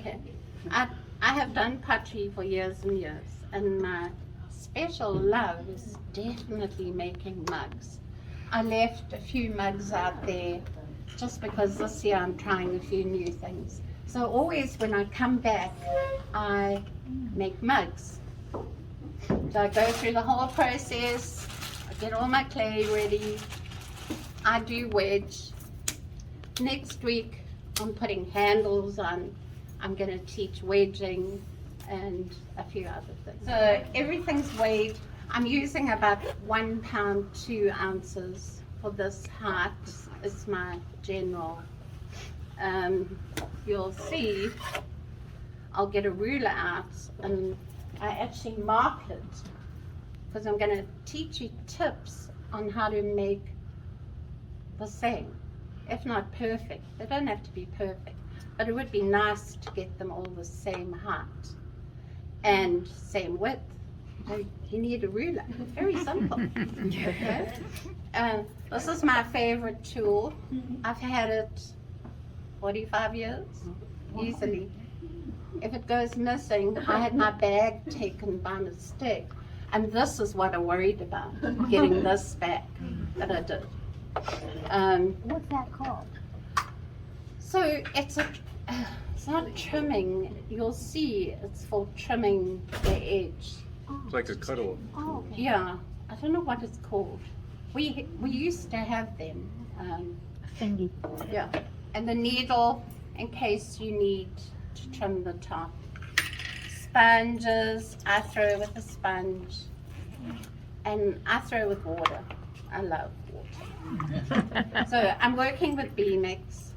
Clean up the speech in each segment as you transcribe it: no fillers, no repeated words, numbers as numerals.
Okay. I have done pottery for years and years, and my special love is definitely making mugs. I left a few mugs out there just because this year I'm trying a few new things. So always when I come back, I make mugs. So I go through the whole process, I get all my clay ready, I do wedge. Next week I'm putting handles on. I'm going to teach wedging and a few other things. So everything's weighed. I'm using about 1 pound 2 ounces for this height. It's my general. You'll see I'll get a ruler out and I actually mark it because I'm going to teach you tips on how to make the same, if not perfect. They don't have to be perfect, but it would be nice to get them all the same height and same width. So you need a ruler. Very simple. Okay? This is my favorite tool. I've had it 45 years, easily. If it goes missing, I had my bag taken by mistake. And this is what I worried about, getting this back, but I did. What's that called? So it's not trimming. You'll see it's for trimming the edge. It's like a cuddle. Oh, okay. Yeah, I don't know what it's called. We used to have them. Thingy. Yeah, and the needle in case you need to trim the top. Sponges, I throw with a sponge, and I throw with water. I love water. So I'm working with B-Mix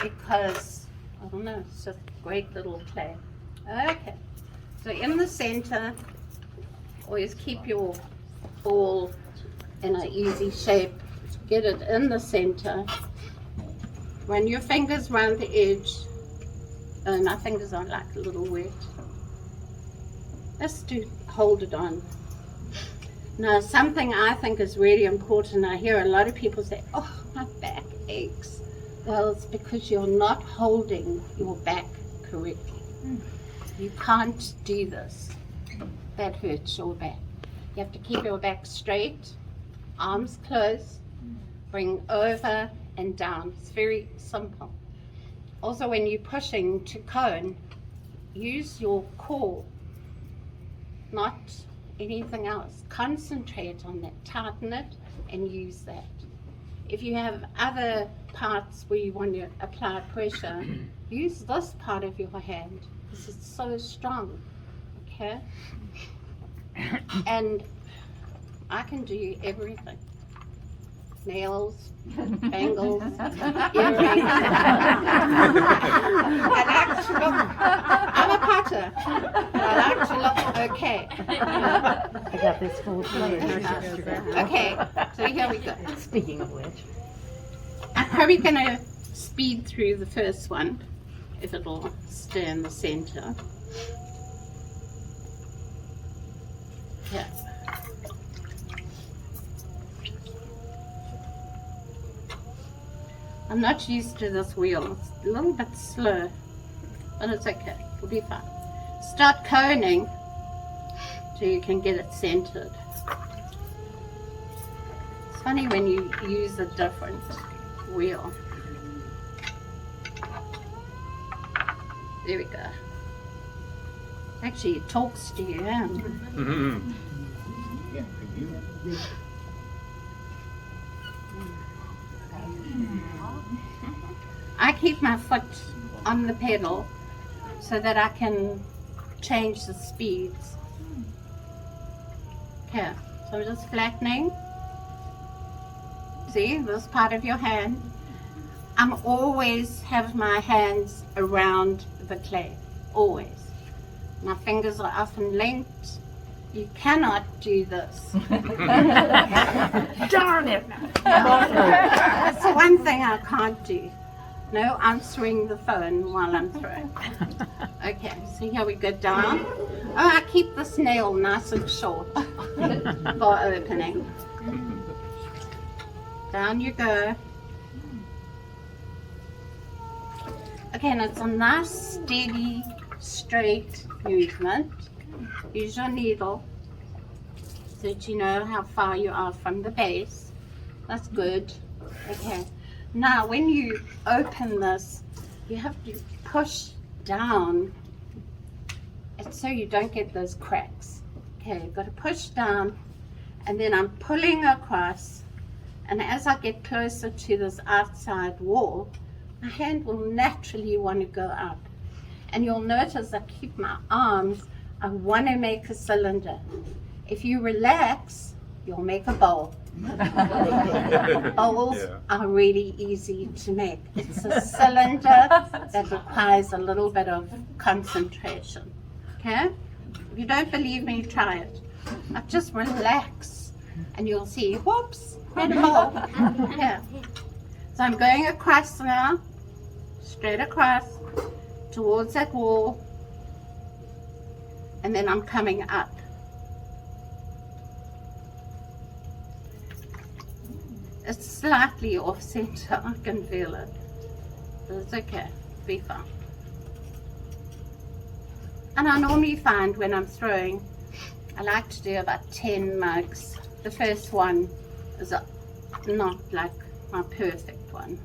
because, I don't know, it's just great little clay. Okay, so in the center, always keep your ball in an easy shape. Get it in the center. Run your fingers around the edge. My fingers are like a little wet. Just to hold it on. Now, something I think is really important, I hear a lot of people say, oh, my back aches. Well, it's because you're not holding your back correctly. You can't do this. That hurts your back. You have to keep your back straight, arms close, bring over and down. It's very simple. Also, when you're pushing to cone, use your core, not anything else. Concentrate on that, tighten it, and use that. If you have other parts where you want to apply pressure, use this part of your hand because it's so strong, okay? And I can do everything. Nails, bangles, earrings. I like to look, I'm a potter, but I like to look okay. I got this full plate. Okay, so here we go. Speaking of which. I'm probably going to speed through the first one, if it'll stay in the center. Yeah. I'm not used to this wheel. It's a little bit slow, but it's okay. We'll be fine. Start coning so you can get it centered. It's funny when you use a different wheel. There we go. Actually, it talks to you, huh? Mm-hmm. I keep my foot on the pedal so that I can change the speeds. Okay, so I'm just flattening. See, this part of your hand. I'm always have my hands around the clay, always. My fingers are often linked. You cannot do this. Darn it! That's the one thing I can't do. No answering the phone while I'm throwing. Okay, so here we go down. Oh, I keep this nail nice and short for opening. Down you go. Okay, and it's a nice, steady, straight movement. Use your needle so that you know how far you are from the base. That's good. Okay. Now, when you open this, you have to push down so you don't get those cracks. Okay, you've got to push down, and then I'm pulling across, and as I get closer to this outside wall, my hand will naturally want to go up. And you'll notice I keep my arms, I want to make a cylinder. If you relax, you'll make a bowl. Bowls are really easy to make. It's a cylinder that requires a little bit of concentration. Okay? If you don't believe me, try it. Now just relax and you'll see, whoops, made a bowl. Yeah. So I'm going across now, straight across towards that wall, and then I'm coming up. It's slightly off center, I can feel it, but it's okay, be fine. And I normally find when I'm throwing, I like to do about 10 mugs. The first one is not like my perfect one.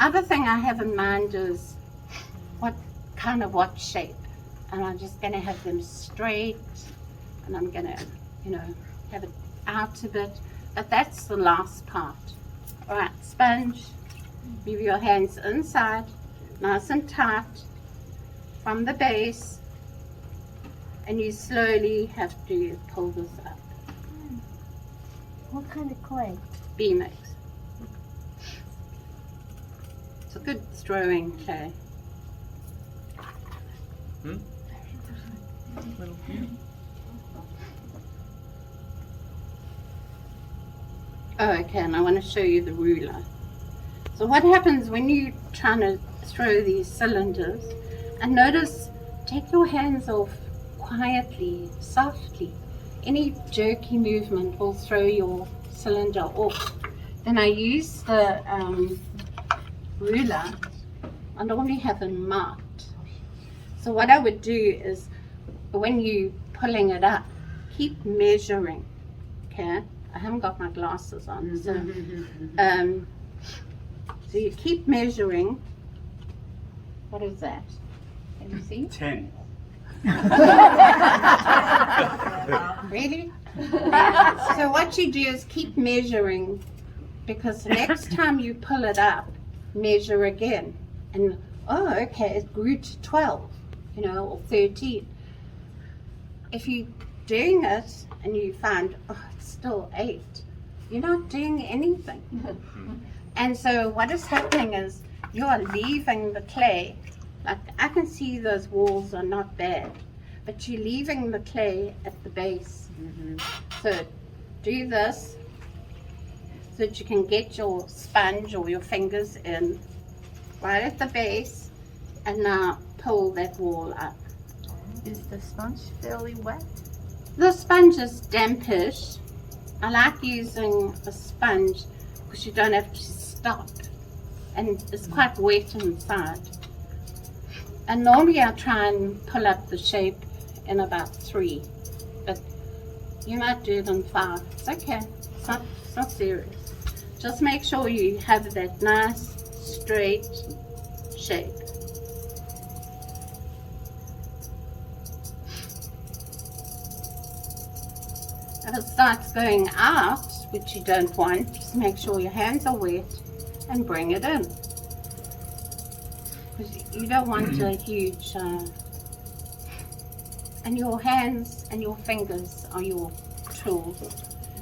Other thing I have in mind is what shape. And I'm just going to have them straight, and I'm going to, have it out a bit. But that's the last part. All right, sponge. Move your hands inside, nice and tight from the base, and you slowly have to pull this up. What kind of clay? B-mix. It's a good throwing clay. Oh, okay, and I want to show you the ruler. So what happens when you're trying to throw these cylinders, and notice, take your hands off quietly, softly. Any jerky movement will throw your cylinder off. Then I use the ruler. I normally have it marked. So what I would do is, when you're pulling it up, keep measuring, okay? I haven't got my glasses on, so so you keep measuring. What is that? Can you see? 10. Really? So what you do is keep measuring, because the next time you pull it up, measure again. And, oh, okay, it grew to 12, or 13. If you're doing it and you find, oh, it's still 8, you're not doing anything. And so what is happening is you are leaving the clay. Like, I can see those walls are not bad, but you're leaving the clay at the base. So do this so that you can get your sponge or your fingers in right at the base, and now pull that wall up. Is the sponge fairly wet? The sponge is dampish. I like using a sponge because you don't have to stop, and it's quite wet inside. And normally I try and pull up the shape in about 3, but you might do it in 5. It's okay, it's not serious. Just make sure you have that nice straight shape. If it starts going out, which you don't want, just make sure your hands are wet and bring it in. Because you don't want a huge, and your hands and your fingers are your tools.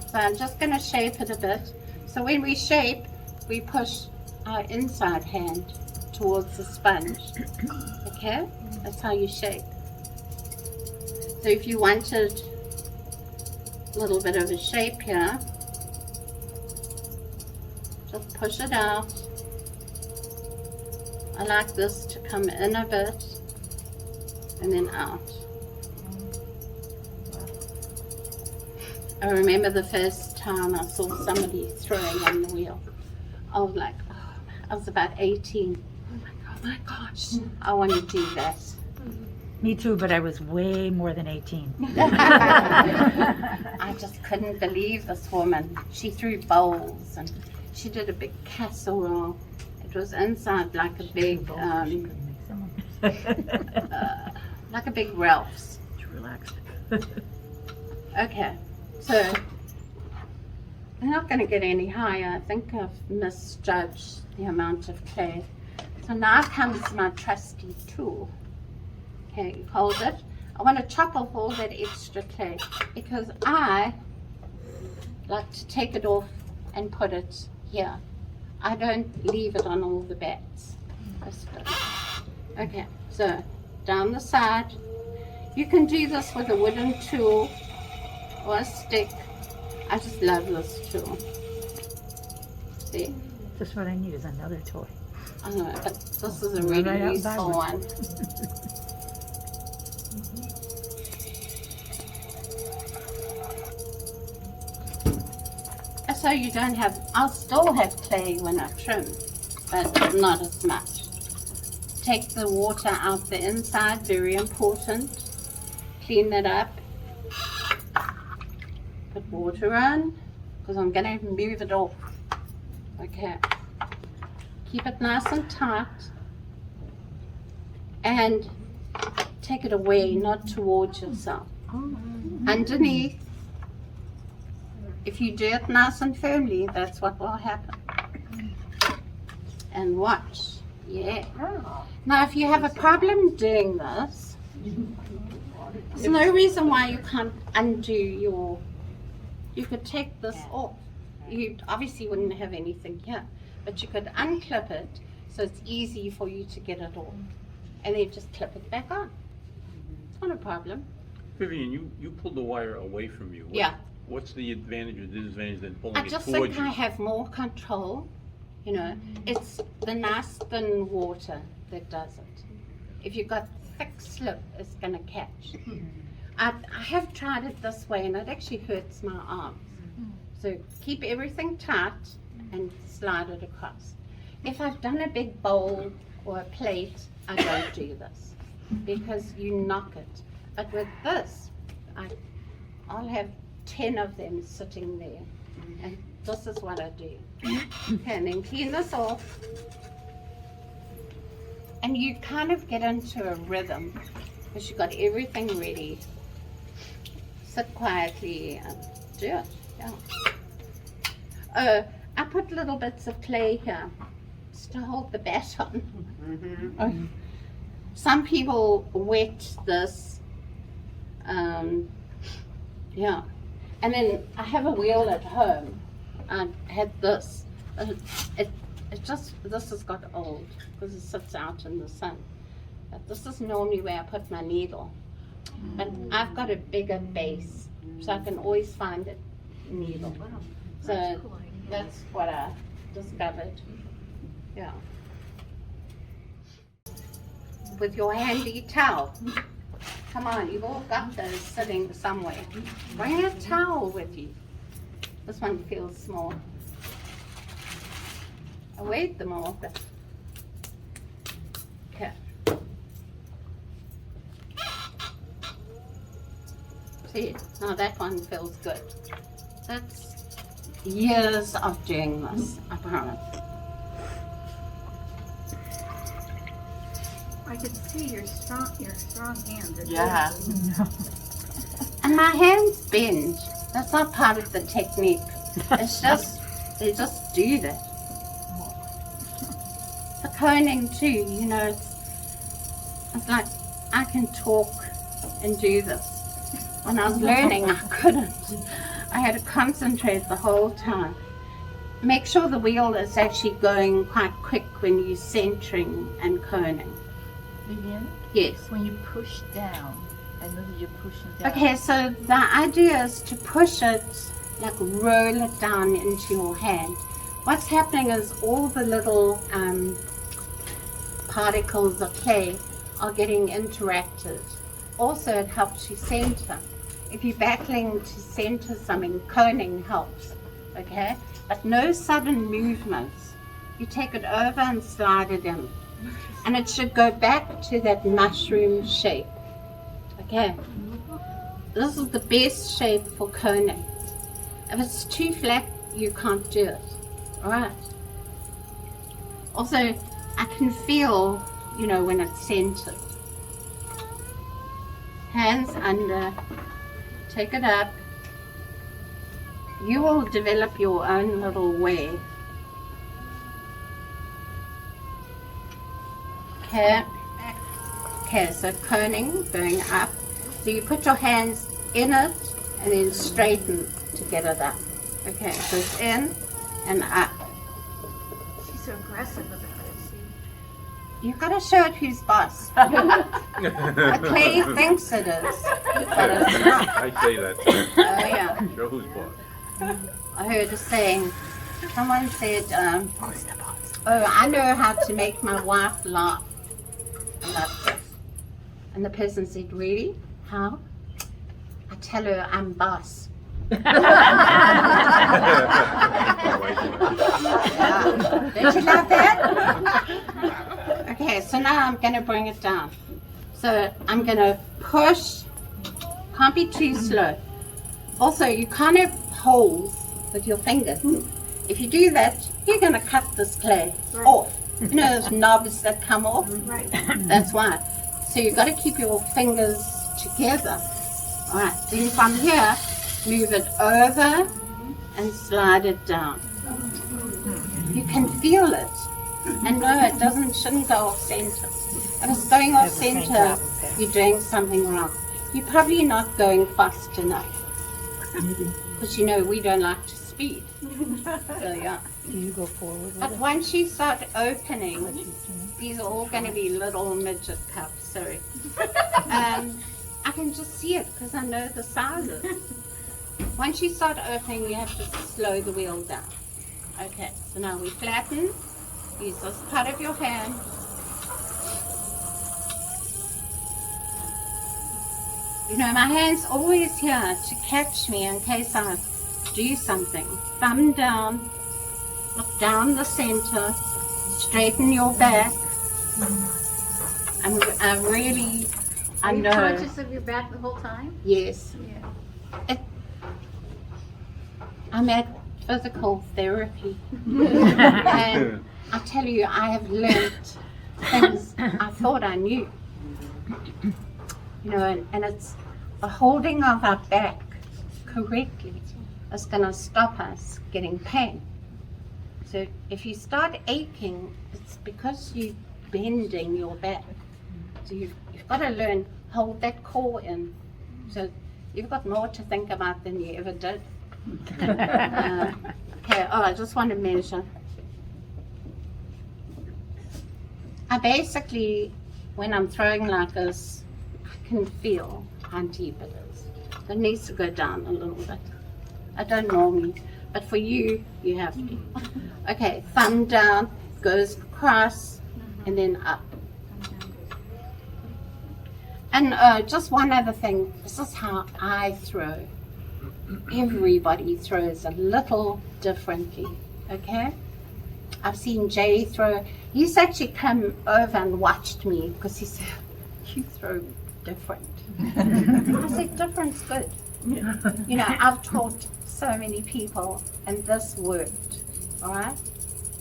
So I'm just going to shape it a bit. So when we shape, we push our inside hand towards the sponge. Okay? That's how you shape. So if you wanted a little bit of a shape here, just push it out. I like this to come in a bit and then out. I remember the first time I saw somebody throwing on the wheel. I was like, oh, I was about 18. Oh my my gosh, I want to do that. Me too, but I was way more than 18. I just couldn't believe this woman. She threw bowls and she did a big casserole. It was inside like a big, like a big Ralph's. Relaxed. Okay, so I'm not going to get any higher. I think I've misjudged the amount of clay. So now comes my trusty tool. Okay, you hold it. I want to chop off all that extra clay because I like to take it off and put it here. I don't leave it on all the bats. Okay, so down the side. You can do this with a wooden tool or a stick. I just love this tool. See? Just what I need is another toy. I know, but this is a Run right really out and buy useful one. one. So you don't have, I'll still have clay when I trim, but not as much. Take the water out the inside, very important. Clean that up. Put water on, because I'm going to move it off. Okay. Keep it nice and tight. And take it away, not towards yourself. Underneath. If you do it nice and firmly, that's what will happen. And watch. Yeah. Now, if you have a problem doing this, there's no reason why you can't undo your, you could take this off. You obviously wouldn't have anything here, but you could unclip it so it's easy for you to get it off. And then just clip it back on. It's not a problem. Vivian, you pulled the wire away from you. Yeah. What's the advantage or disadvantage than pulling I it just towards think I you? have more control. You know, it's the nice thin water that does it. If you've got thick slip, it's going to catch. I have tried it this way and it actually hurts my arms. So keep everything tight and slide it across. If I've done a big bowl or a plate, I don't do this because you knock it. But with this, I'll have 10 of them sitting there. And this is what I do. Okay, and then clean this off. And you kind of get into a rhythm because you've got everything ready. Sit quietly and do it. Yeah. I put little bits of clay here just to hold the bat on. Some people wet this. Yeah. And then I have a wheel at home. I had this. It just, this has got old because it sits out in the sun. But this is normally where I put my needle. But I've got a bigger base, so I can always find a needle. So that's what I discovered. Yeah. With your handy towel. Come on, you've all got those sitting somewhere. Bring a towel with you. This one feels small. I weighed them all, but okay. See, now that one feels good. That's years of doing this, I promise. I could see your strong hands. Yeah. And my hands bend. That's not part of the technique. It's just, they just do that. The coning too, you know, it's like I can talk and do this. When I was learning, I couldn't. I had to concentrate the whole time. Make sure the wheel is actually going quite quick when you're centering and coning. Vivian, Yes. when you push down, I know that you're pushing down. Okay, so the idea is to push it, like roll it down into your hand. What's happening is all the little particles of clay are getting interacted. Also, it helps you center. If you're battling to center something, coning helps, okay? But no sudden movements. You take it over and slide it in. And it should go back to that mushroom shape. Okay. This is the best shape for coning. If it's too flat, you can't do it. Alright. Also, I can feel, when it's centered. Hands under. Take it up. You will develop your own little way. Okay. Okay, so coning, going up. So you put your hands in it and then straighten to get it up. Okay, so it's in and up. She's so aggressive about it, see? You've got to show it who's boss. Clay thinks it is, but it's not. I say that too. Oh yeah. Show who's boss. I heard a saying. Someone said, "Oh, I know how to make my wife laugh." And that's it. And the person said, "Really? How?" I tell her I'm boss. Yeah. Don't you love that? Okay, so now I'm going to bring it down. So I'm going to push. Can't be too slow. Also, you can't have holes with your fingers. If you do that, you're going to cut this clay off. You know those knobs that come off? Right. That's why. So you've got to keep your fingers together. Alright, then from here, move it over and slide it down. You can feel it. And no, it shouldn't go off center. If it's going off center, you're doing something wrong. You're probably not going fast enough. Because we don't like to speed. So yeah. Do you go forward with But it? once you start opening, these are all going to be little midget cups, sorry. I can just see it because I know the sizes. Once you start opening, you have to slow the wheel down. Okay, so now we flatten. Use this part of your hand. My hand's always here to catch me in case I do something. Thumb down, look down the center, straighten your back. I Are you know. conscious of your back the whole time? Yes. Yeah. I'm at physical therapy. And I tell you, I have learnt things I thought I knew. And it's the holding of our back correctly is going to stop us getting pain. So if you start aching, it's because you're bending your back. So you've got to learn, hold that core in. So you've got more to think about than you ever did. Okay, I just want to measure. I basically, when I'm throwing like this, I can feel how deep it is. It needs to go down a little bit. I don't normally, but for you, you have to. Okay, thumb down, goes across, and then up. And just one other thing, this is how I throw. Everybody throws a little differently, okay? I've seen Jay throw. He's actually come over and watched me because he said, "You throw different." I said, "Different's good." I've taught so many people and this worked, all right?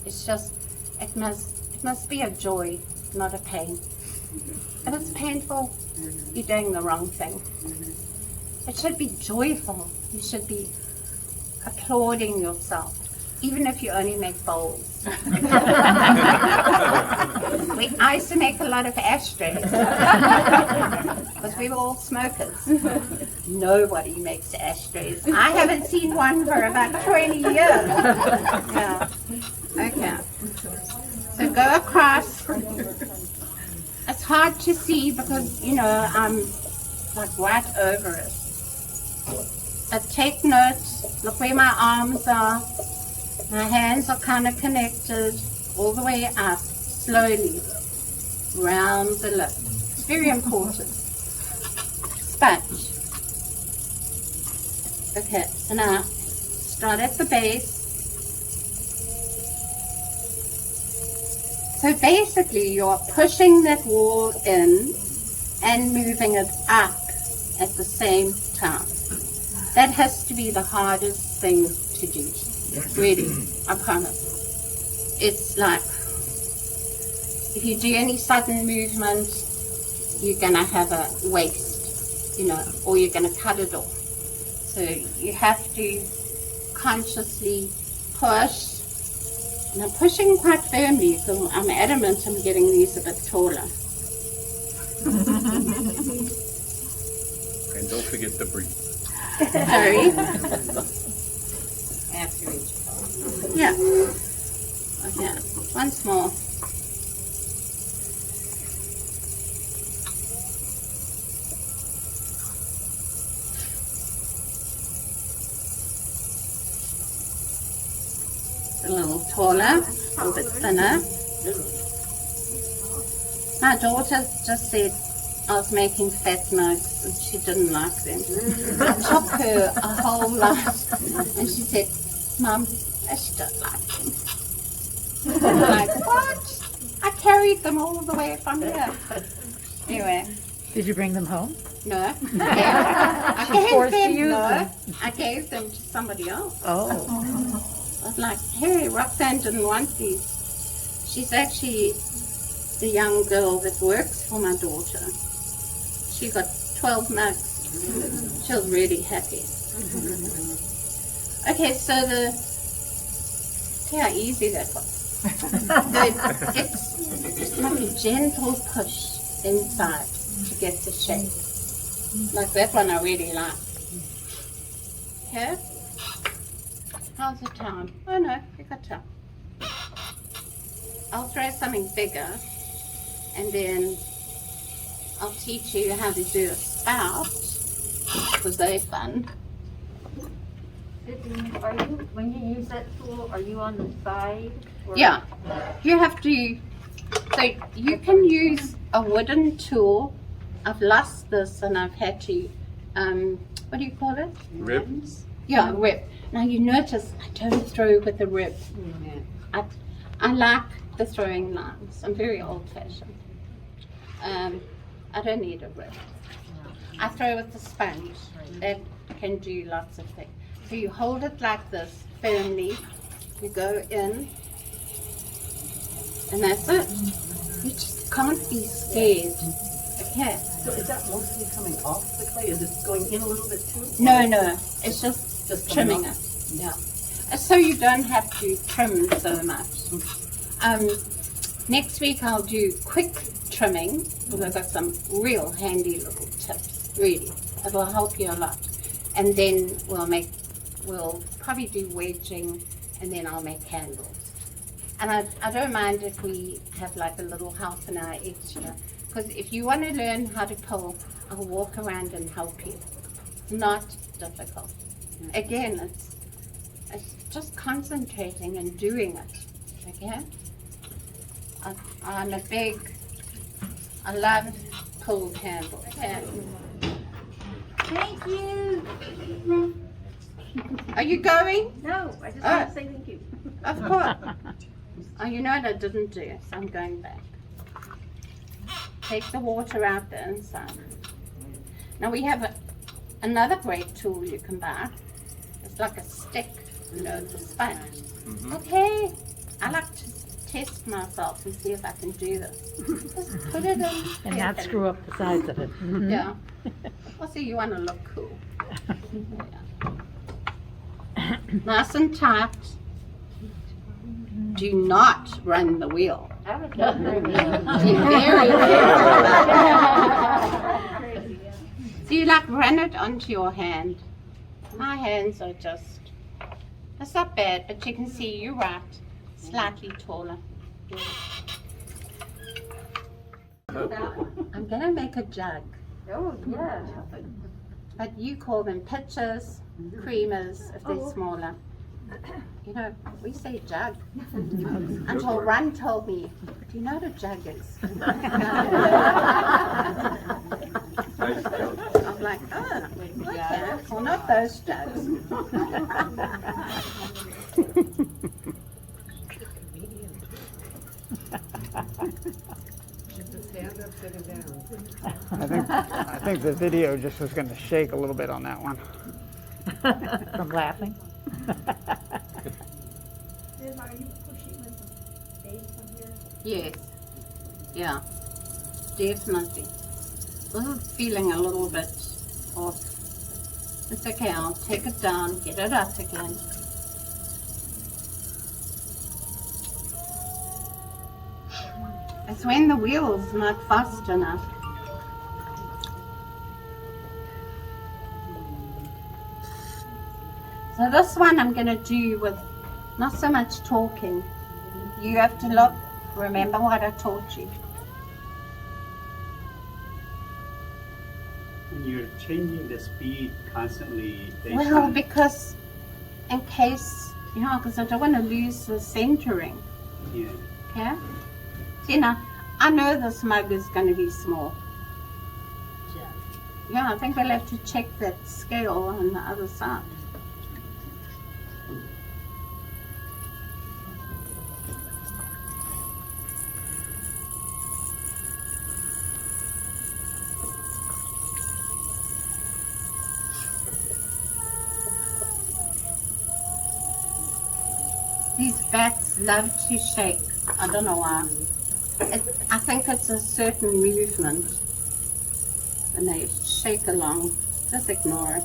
It's just, it must be a joy, not a pain. If it's painful, you're doing the wrong thing. It should be joyful. You should be applauding yourself, even if you only make bowls. I used to make a lot of ashtrays because we were all smokers. Nobody makes ashtrays. I haven't seen one for about 20 years. Yeah. Okay. So go across. It's hard to see because, I'm like right over it. But take note, look where my arms are. My hands are kind of connected all the way up, slowly, round the lip. It's very important. Sponge. Okay, so now start at the base. So basically you're pushing that wall in and moving it up at the same time. That has to be the hardest thing to do. Really, I promise. It's like, if you do any sudden movement, you're gonna have a waste, you know, or you're gonna cut it off. So you have to consciously push. And I'm pushing quite firmly, so I'm adamant I'm getting these a bit taller. And don't forget to breathe. Sorry. After each. Yeah. Okay. Once more. A little taller, a little bit thinner. My daughter just said I was making fat mugs and she didn't like them. I took her a whole lot and she said, Mum, I still don't like them. I'm like, what? I carried them all the way from here. Anyway, Did you bring them home? no. I gave forced to them, use no. them. I gave them to somebody else. Oh. I was like, hey, Roxanne didn't want these. She's actually the young girl that works for my daughter. She got 12 mugs. She was really happy. Okay, so see how easy that was. It's like a gentle push inside to get the shape. Like that one I really like. Okay? How's the time? Oh no, we got time. I'll throw something bigger and then I'll teach you how to do a spout because they're fun. Vivian, are you, when you use that tool, are you on the side? Or Yeah, you have to, so you can use a wooden tool. I've lost this and I've had to, what do you call it? Rib? Yeah, rib. Now you notice I don't throw with a rib. I like the throwing lines. I'm very old fashioned. I don't need a rib. I throw with the sponge. That can do lots of things. So you hold it like this firmly. You go in. And that's it. You just can't be scared. Okay. So is that mostly coming off the clay? Is it going in a little bit too? No. It's just coming trimming off? it. Yeah. So you don't have to trim so much. Next week I'll do quick trimming because I've got some real handy little tips. Really, it'll help you a lot. And then we'll probably do wedging, and then I'll make candles. And I don't mind if we have like a little half an hour extra, because if you want to learn how to pull, I'll walk around and help you. It's not difficult. Again, it's just concentrating and doing it. Okay? I love pulled handles. Thank you. Are you going? No, I just Oh. want to say thank you. Of course. Oh, you know what I didn't do, so I'm going back. Take the water out the inside. Now we have another great tool you can buy. It's like a stick, you know, it's a sponge. Okay, I like to test myself and see if I can do this. Just put it in. And not screw up the sides of it. Yeah. Also, you want to look cool. Yeah. Nice and tight. Do not run the wheel. I was not very Be very careful. So you like run it onto your hand. My hands are just, it's not bad, but you can see you're right, slightly taller. I'm gonna make a jug, Oh, yeah. but you call them pitchers, creamers if they're smaller. You know, we say jug. Until Ron told me, do you know what a jug is? I'm like, oh, okay. Well, not those jugs. I think the video just was going to shake a little bit on that one. From laughing. Yes. Yeah. Definitely. This is feeling a little bit off. It's okay, I'll take it down, get it up again. It's when the wheel's not fast enough. So this one I'm going to do with not so much talking. You have to look, remember what I taught you. And you're changing the speed constantly. based Well, on- because in case, you know, because I don't want to lose the centering, yeah. okay? See now, I know this mug is going to be small. Yeah, I think we'll have to check that scale on the other side. These bats love to shake. I don't know why. I think it's a certain movement. And they shake along. Just ignore it.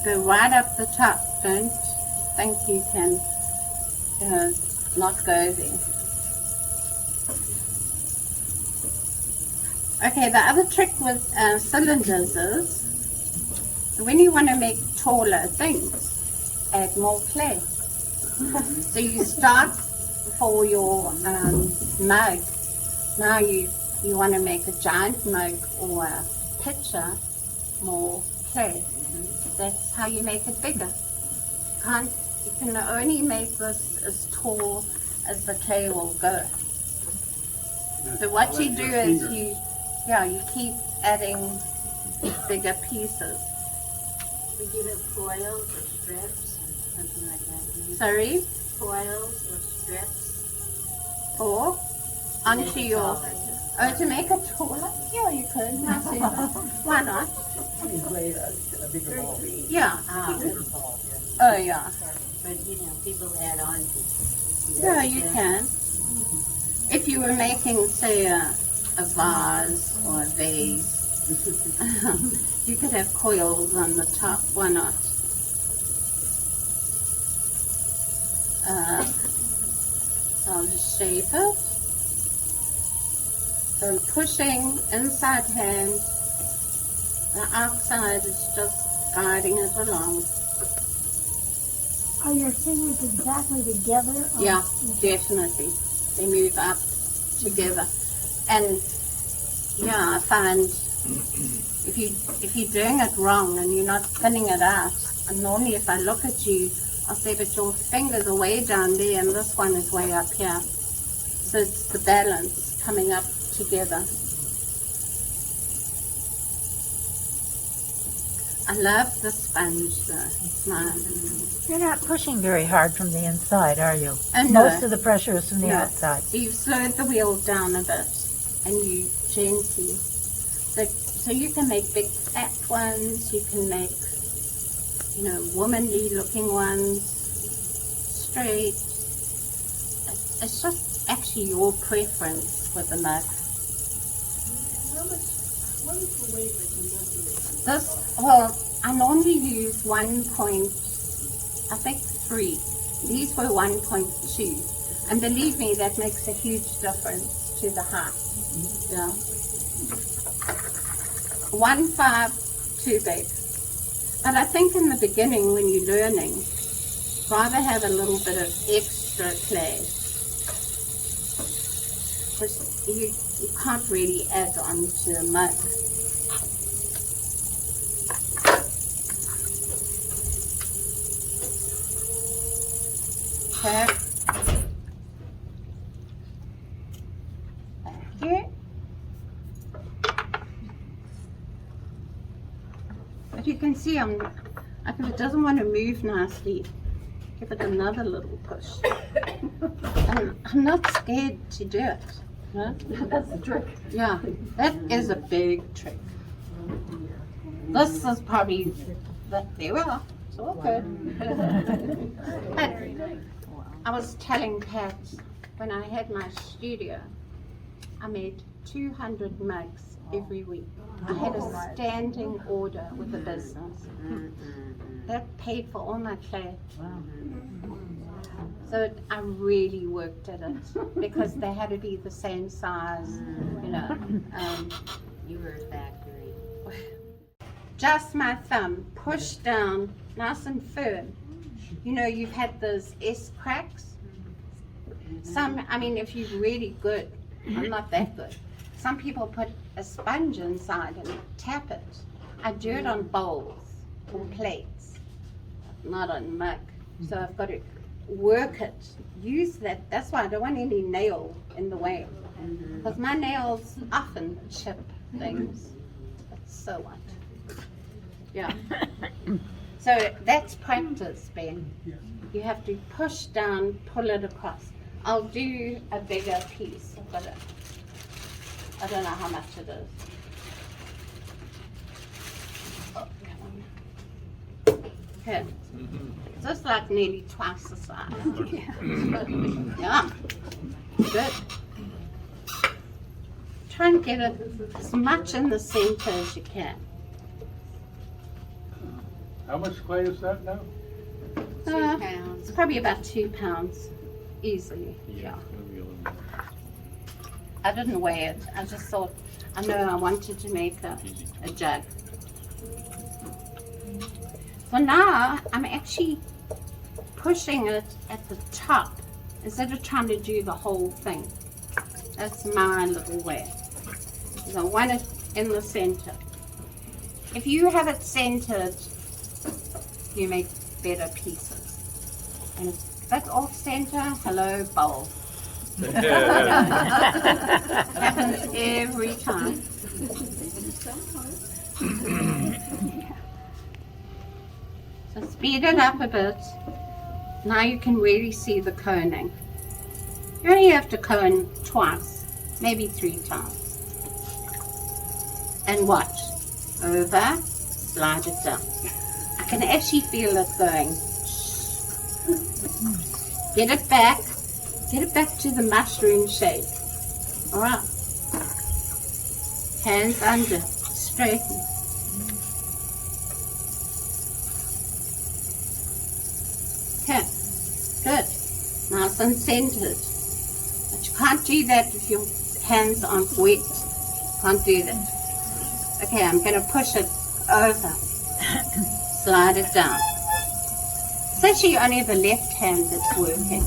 Go right up the top. Don't think you can not go there. Okay, the other trick with cylinders is when you want to make taller things, add more clay. So you start for your mug. Now you want to make a giant mug or a pitcher, more clay. That's how you make it bigger. You can only make this as tall as the clay will go. So what you do is you keep adding bigger pieces. Would you have coils or strips, something like that? Sorry, Coils or strips? or onto your. Oh, to make it taller? Yeah, you could. Why not? A bigger ball. Yeah. Bigger ball, yeah. Oh, yeah. But, you know, people add on to Yeah, you can. If you were making, say, a vase or a vase, you could have coils on the top. Why not? So I'll just shape it. So I'm pushing inside hand. The outside is just guiding it along. Are your fingers exactly together? Yeah, definitely. They move up together. And yeah, I find if you're doing it wrong and you're not thinning it out, and normally if I look at you, I'll say, but your fingers are way down there and this one is way up here. So it's the balance coming up together. I love the sponge though. It's nice. You're not pushing very hard from the inside, are you? And no. Most of the pressure is from the No. outside. So you've slowed the wheel down a bit and you gently. So you can make big fat ones, you can make, you know, womanly looking ones, straight. It's just actually your preference with the mug. What is the weight that you want to make? This, well, I normally use 1.3. These were 1.2. And believe me, that makes a huge difference to the height. Yeah. 1.5, too big. But I think in the beginning when you're learning, rather have a little bit of extra clay. Because you can't really add on to a mug. Okay. Thank you. But you can see if it doesn't want to move nicely, give it another little push. And I'm not scared to do it. No? That's the trick. Yeah, that is a big trick. This is probably, there we are, it's all good. But I was telling Pat, when I had my studio, I made 200 mugs every week. I had a standing order with the business. That paid for all my clay. So I really worked at it because they had to be the same size, you know. You were a factory. Just my thumb, push down, nice and firm. You know, you've had those S cracks. Some, I mean, if you're really good, I'm not that good. Some people put a sponge inside and tap it. I do it on bowls or plates, not on mug. So I've got to work it, use that. That's why I don't want any nail in the way. Because my nails often chip things. But so what? Yeah. So that's practice, Ben. You have to push down, pull it across. I'll do a bigger piece. I don't know how much it is. Oh, come on. Okay. Just like nearly twice the size. Yeah. Good. Try and get it as much in the center as you can. How much clay is that now? 2 pounds. It's probably about 2 pounds, easily. Yeah. I didn't weigh it. I just thought, I know I wanted to make a jug. So now I'm actually pushing it at the top instead of trying to do the whole thing. That's my little way. So I want it in the center. If you have it centered, you make better pieces. And if that's off center, hello, bowl. Happens every time. So speed it up a bit. Now you can really see the coning. You only have to cone twice, maybe 3 times. And watch. Over, slide it down. I can actually feel it going. Get it back to the mushroom shape. Alright. Hands under, straighten. Okay, good. Nice and centered. But you can't do that if your hands aren't wet. Can't do that. Okay, I'm going to push it over. Slide it down. It's actually only the left hand that's working.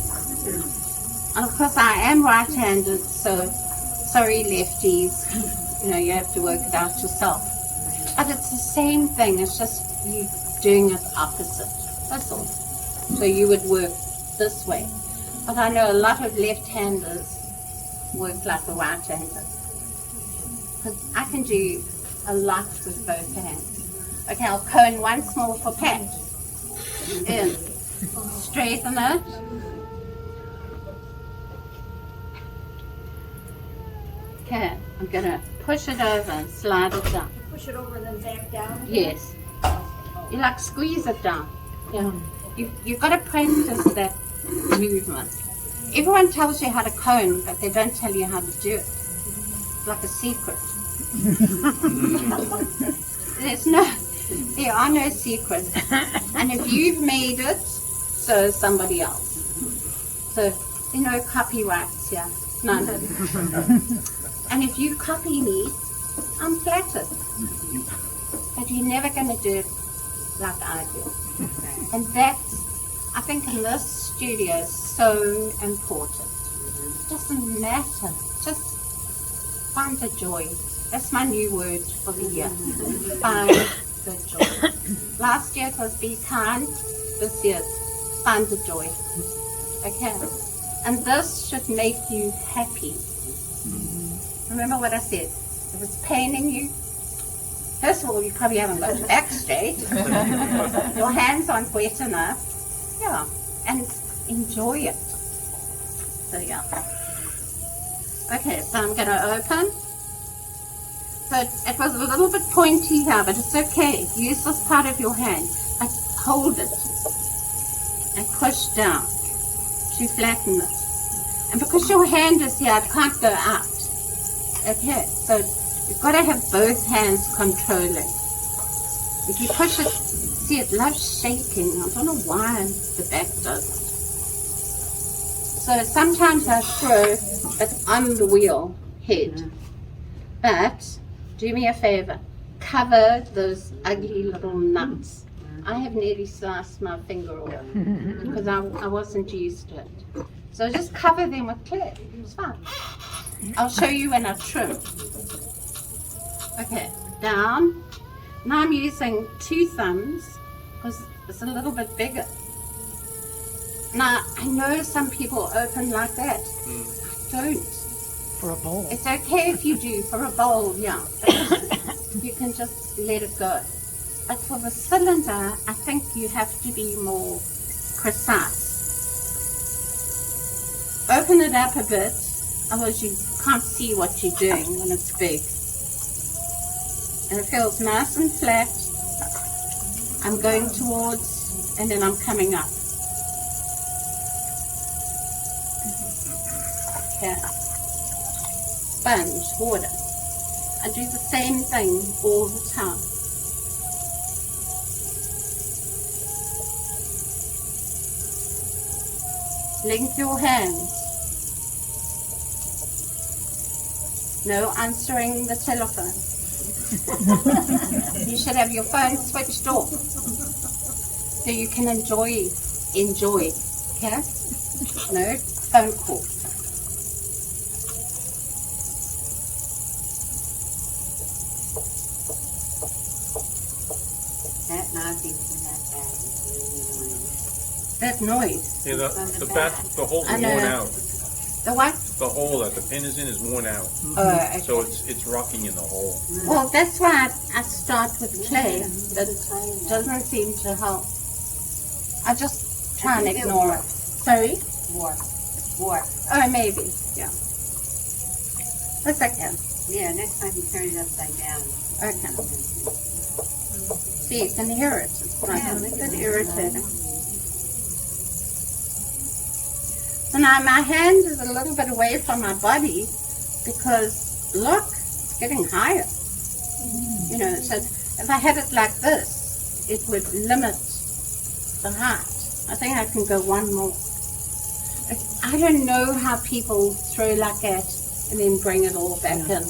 And of course I am right-handed, so sorry lefties, you know, you have to work it out yourself. But it's the same thing, it's just you doing it opposite, that's all. So you would work this way. But I know a lot of left-handers work like a right-hander. Because I can do a lot with both hands. Okay, I'll cone once more for Pat. In. Straighten it. Okay, I'm going to push it over and slide it down. Push it over and then back down. Yes. You like squeeze it down. Yeah. You've got to practice that movement. Everyone tells you how to cone, but they don't tell you how to do it. It's like a secret. There are no secrets. And if you've made it, so is somebody else. So, no copyrights here. None. And if you copy me, I'm flattered. But you're never going to do it like I do. And that's, I think in this studio, is so important. It doesn't matter. Just find the joy. That's my new word for the year. Find the joy. Last year it was be kind. This year it's find the joy. Okay? And this should make you happy. Remember what I said. If it's paining you, first of all, you probably haven't got your back straight. Your hands aren't wet enough. Yeah. and enjoy it. So yeah. Okay, so I'm going to open. So it was a little bit pointy here, but it's okay. Use this part of your hand. Like hold it and push down to flatten it. And because your hand is here, it can't go out. Okay, so you've got to have both hands controlling. If you push it, see it loves shaking. I don't know why the back doesn't. So sometimes I throw it on the wheel head. But do me a favor, cover those ugly little nuts. I have nearly sliced my finger off because I wasn't used to it. So just cover them with clay. It's fine. I'll show you when I trim. Okay, down. Now I'm using 2 thumbs because it's a little bit bigger. Now, I know some people open like that. I don't. For a bowl. It's okay if you do for a bowl, yeah. You can just let it go. But for the cylinder, I think you have to be more precise. Open it up a bit, otherwise you can't see what you're doing when it's big. And it feels nice and flat. I'm going towards, and then I'm coming up. Okay. Sponge, water. I do the same thing all the time. Link your hands. No answering the telephone. You should have your phone switched off so you can enjoy, okay? No phone call. That knocking from that bag is really annoying. That noise. Yeah, the hole's I worn know. out. The what? The hole that the pin is in is worn out. Okay. So it's rocking in the hole. Well, that's why I start with clay. That doesn't seem to help. I just try and ignore it. Sorry? Warp. Oh, maybe. Yeah. That's okay. Yeah, next time you turn it upside down. Okay. See, you can hear it. It's like a little bit irritating. So now my hand is a little bit away from my body because, look, it's getting higher. You know, so if I had it like this, it would limit the height. I think I can go one more. I don't know how people throw like that and then bring it all back in.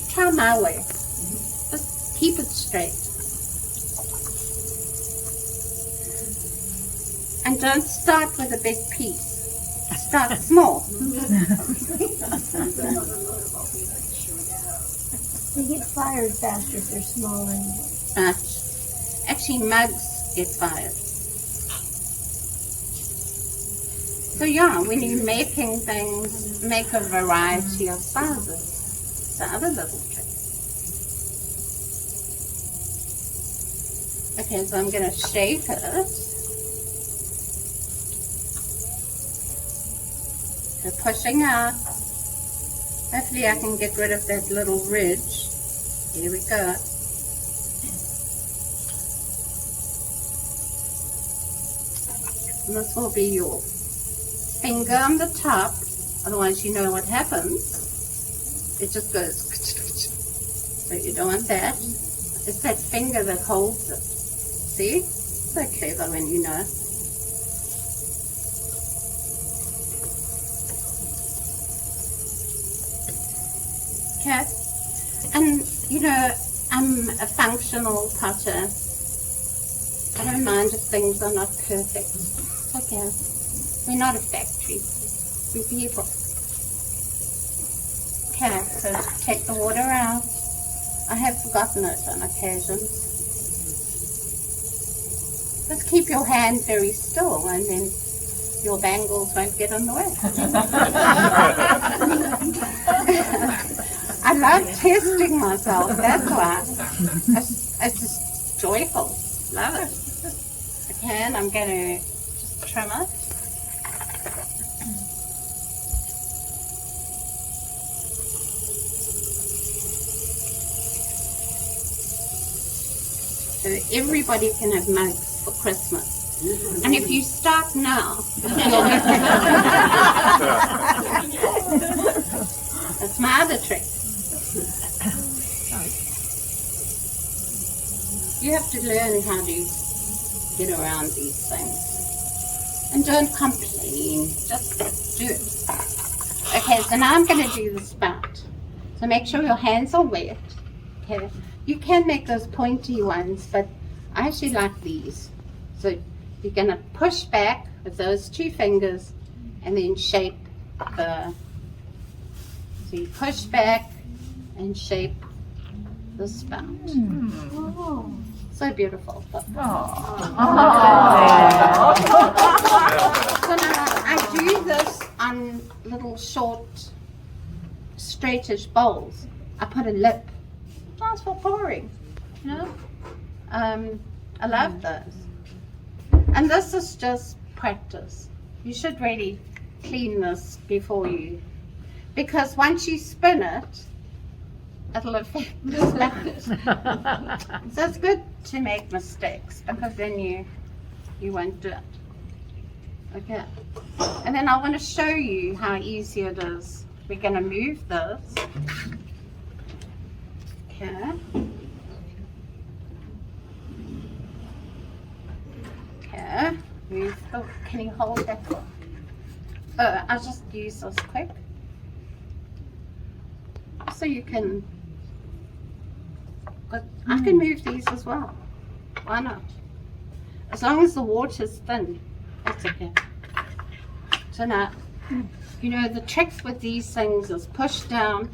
Try my way. Just keep it straight. And don't start with a big piece. Start small. They get fired faster if they're small anyway. Actually, mugs get fired. So yeah, when you're making things, make a variety of sizes. It's the other little trick. Okay, so I'm going to shape it. So pushing out. Hopefully I can get rid of that little ridge. Here we go. And this will be your finger on the top, otherwise you know what happens. It just goes. So you don't want that. It's that finger that holds it. See? So clever when you know. Okay. And you know, I'm a functional potter. I don't mind if things are not perfect. It's okay. We're not a factory. We're people. Okay, so take the water out. I have forgotten it on occasions. Just keep your hand very still and then your bangles won't get in the way. I love testing myself, that's why. It's just joyful. Love it. Okay, and I'm going to just trim it. So everybody can have mugs for Christmas. And if you start now, that's my other trick. You have to learn how to get around these things. And don't complain, just do it. Okay, so now I'm going to do the spout. So make sure your hands are wet. Okay, you can make those pointy ones, but I actually like these. So you're going to push back with those two fingers and then shape the, so you push back and shape the spout. So beautiful. So now I do this on little short straightish bowls. I put a lip. Nice for pouring, you know. I love those. And this is just practice. You should really clean this before you, because once you spin it, it'll affect the spout. So it's good to make mistakes, because then you won't do it. Okay. And then I want to show you how easy it is. We're going to move this. Okay. Okay. Move. Oh, can you hold that? Oh, I'll just use this quick. So you can, but I can move these as well. Why not? As long as the water's thin, that's okay. So now, you know, the trick with these things is push down,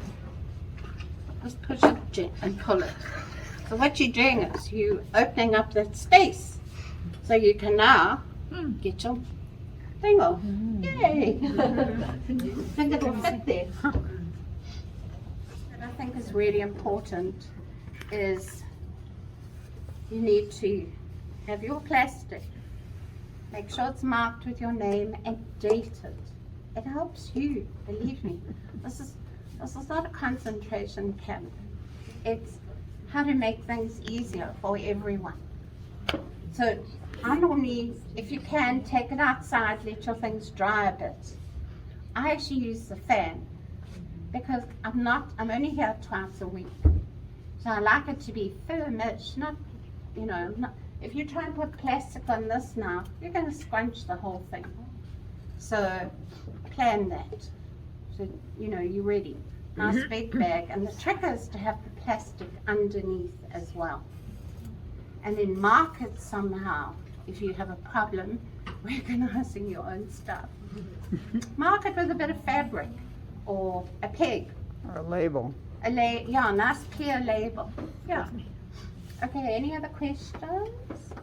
just push it and pull it. So what you're doing is you opening up that space. So you can now get your thing off. Yay! I think it'll fit there. What I think is really important is you need to have your plastic. Make sure it's marked with your name and dated. It helps you, believe me. This is not a concentration camp. It's how to make things easier for everyone. So I normally, if you can, take it outside, let your things dry a bit. I actually use the fan because I'm only here twice a week. So I like it to be firmish, not, you know, if you try and put plastic on this now, you're going to scrunch the whole thing. So plan that. So, you know, you're ready. Nice big bag. And the trick is to have the plastic underneath as well. And then mark it somehow if you have a problem organizing your own stuff. Mark it with a bit of fabric or a peg. Or a label. Yeah, nice clear label. Yeah. Okay, any other questions?